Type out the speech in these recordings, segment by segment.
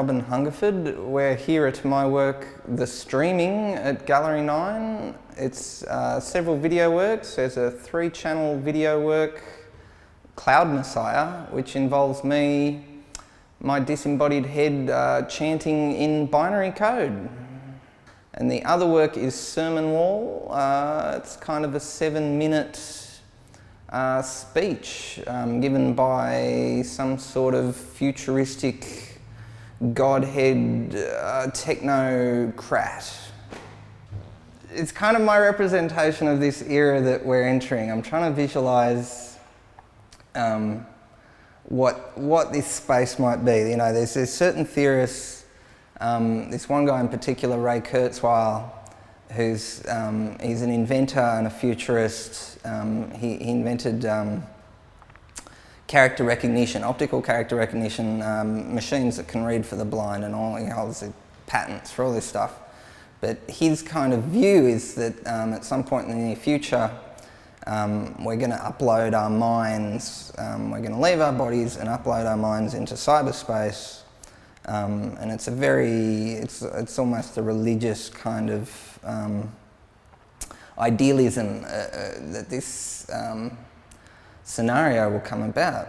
Melbourne, Hungerford. We're here at my work, The Streaming, at Gallery 9. It's several video works. There's a 3-channel video work, Cloud Messiah, which involves me, my disembodied head, chanting in binary code. And the other work is Sermon Wall. It's kind of a 7-minute speech given by some sort of futuristic godhead technocrat. It's kind of my representation of this era that we're entering. I'm trying to visualise what this space might be. You know, there's certain theorists, this one guy in particular, Ray Kurzweil, who's he's an inventor and a futurist. He invented character recognition, optical character recognition machines that can read for the blind, and all, you know, all the patents for all this stuff. But his kind of view is that at some point in the near future, we're going to upload our minds, we're going to leave our bodies and upload our minds into cyberspace. And it's a very, it's almost a religious kind of idealism that this scenario will come about.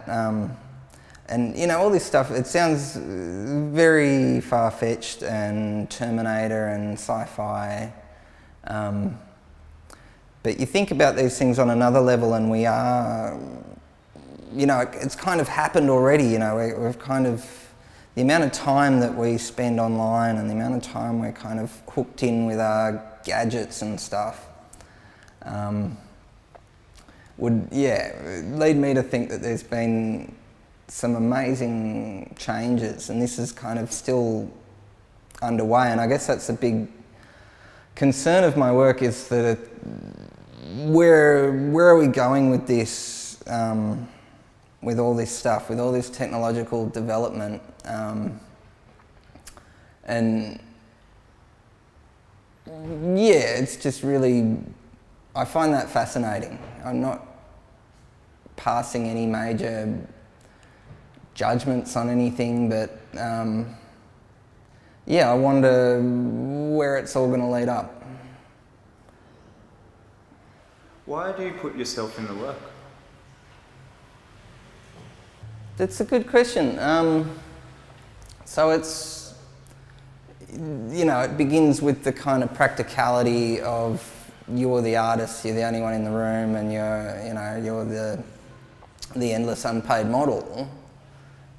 And you know, all this stuff, it sounds very far-fetched and Terminator and sci-fi. But you think about these things on another level, and we are, you know, it's kind of happened already. You know, we've kind of, the amount of time that we spend online and the amount of time we're kind of hooked in with our gadgets and stuff would, yeah, lead me to think that there's been some amazing changes, and this is kind of still underway. And I guess that's a big concern of my work, is that where are we going with this, with all this stuff, with all this technological development, and yeah, it's just really, I find that fascinating. I'm not passing any major judgments on anything, but yeah, I wonder where it's all going to lead up. Why do you put yourself in the work? That's a good question. So it's, you know, it begins with the kind of practicality of you're the artist, you're the only one in the room, and you're the endless unpaid model.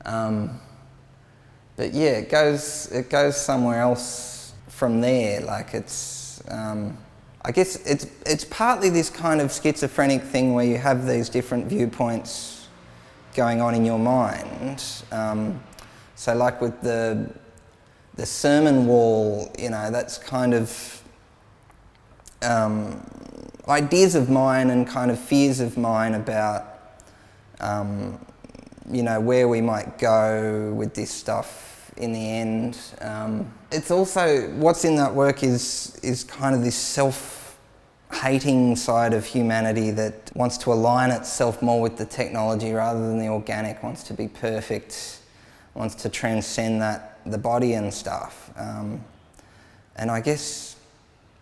But yeah, it goes somewhere else from there. Like it's, I guess it's partly this kind of schizophrenic thing where you have these different viewpoints going on in your mind. So like with the sermon wall, you know, that's kind of ideas of mine and kind of fears of mine about you know, where we might go with this stuff in the end. It's also, what's in that work is kind of this self-hating side of humanity that wants to align itself more with the technology rather than the organic, wants to be perfect, wants to transcend the body and stuff. And I guess,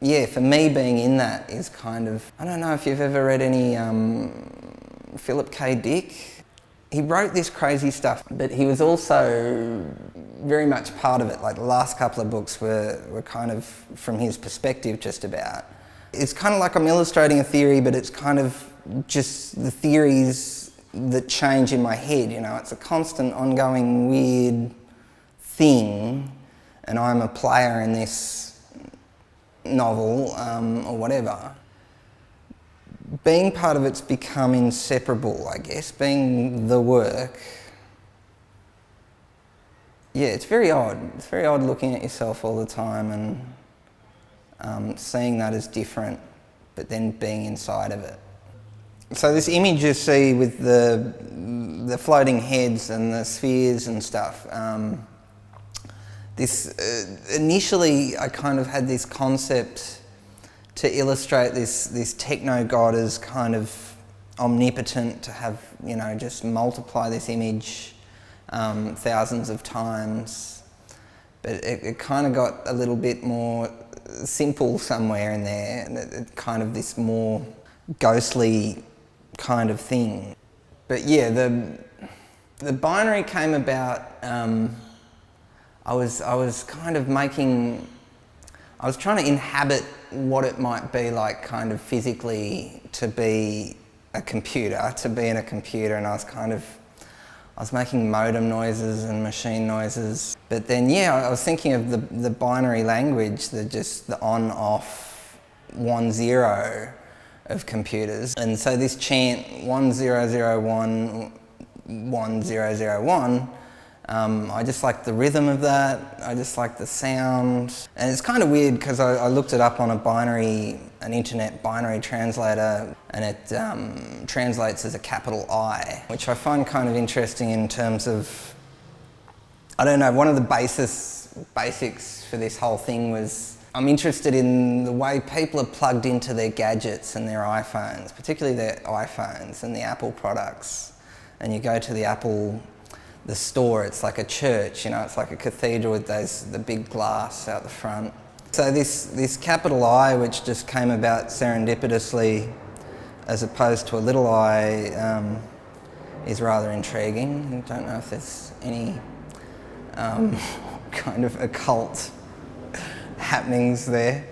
yeah, for me being in that is kind of, I don't know if you've ever read any Philip K. Dick. He wrote this crazy stuff, but he was also very much part of it. Like the last couple of books were kind of from his perspective just about. It's kind of like I'm illustrating a theory, but it's kind of just the theories that change in my head, you know. It's a constant, ongoing, weird thing, and I'm a player in this novel, or whatever. Being part of it's become inseparable, I guess, being the work. Yeah, it's very odd. It's very odd looking at yourself all the time and seeing that as different, but then being inside of it. So this image you see with the floating heads and the spheres and stuff, initially I kind of had this concept to illustrate this techno-god as kind of omnipotent, to have, you know, just multiply this image thousands of times. but it kind of got a little bit more simple somewhere in there, and it kind of this more ghostly kind of thing. But yeah, the binary came about. I was kind of making. I was trying to inhabit what it might be like, kind of physically, to be a computer, to be in a computer, and I was making modem noises and machine noises. But then, yeah, I was thinking of the binary language, the on-off 1-0 of computers. And so this chant 1001, 1001, I just like the rhythm of that, I just like the sound. And it's kind of weird because I looked it up on an internet binary translator, and it translates as a capital I, which I find kind of interesting in terms of, I don't know, one of the basics for this whole thing was, I'm interested in the way people are plugged into their gadgets and their iPhones, particularly their iPhones and the Apple products. And you go to the store, it's like a church, you know, it's like a cathedral with the big glass out the front. So this capital I, which just came about serendipitously as opposed to a little I, is rather intriguing. I don't know if there's any kind of occult happenings there.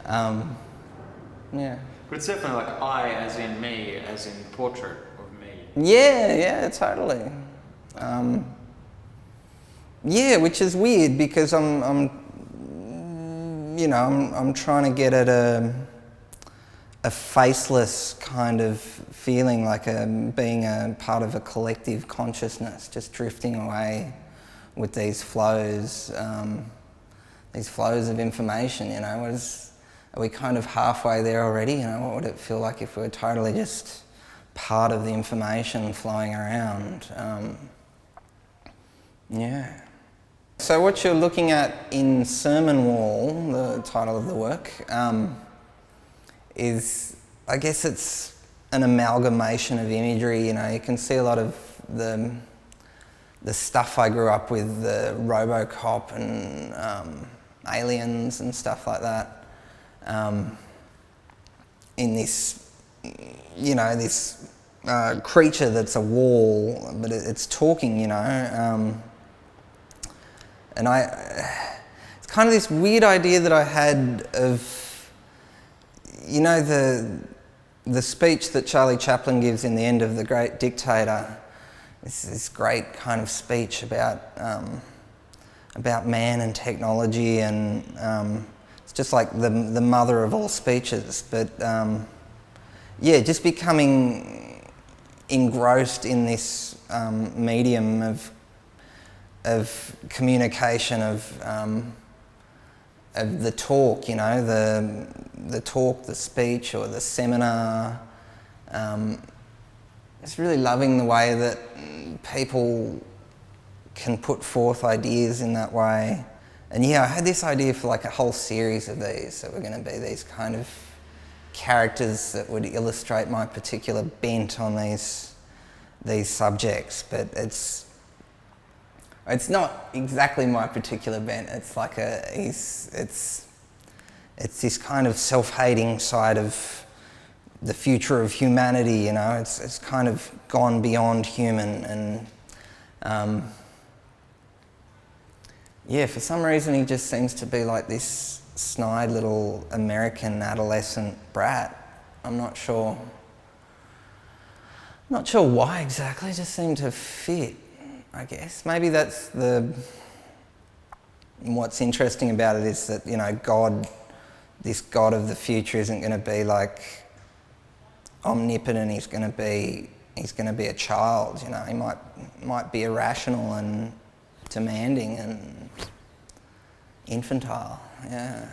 Yeah. But it's definitely like I as in me, as in portrait of me. Yeah, totally. Yeah, which is weird because I'm trying to get at a faceless kind of feeling, like being a part of a collective consciousness, just drifting away with these flows of information. You know, are we kind of halfway there already? You know, what would it feel like if we were totally just part of the information flowing around? Yeah. So what you're looking at in Sermon Wall, the title of the work, is, I guess it's an amalgamation of imagery. You know, you can see a lot of the stuff I grew up with, the Robocop and Aliens and stuff like that, in this, you know, this creature that's a wall, but it's talking, you know. And it's kind of this weird idea that I had of, you know, the speech that Charlie Chaplin gives in the end of The Great Dictator. This great kind of speech about man and technology, and it's just like the mother of all speeches. But yeah, just becoming engrossed in this medium of communication, of the talk, you know, the talk, the speech, or the seminar. Just really loving the way that people can put forth ideas in that way. And yeah, I had this idea for like a whole series of these that were going to be these kind of characters that would illustrate my particular bent on these subjects, but it's not exactly my particular bent. It's like it's this kind of self-hating side of the future of humanity, you know. It's kind of gone beyond human, and yeah, for some reason he just seems to be like this snide little American adolescent brat. I'm not sure why exactly. It just seemed to fit, I guess. Maybe that's what's interesting about it, is that, you know, this God of the future isn't going to be like omnipotent. He's going to be a child, you know. He might be irrational and demanding and infantile. Yeah.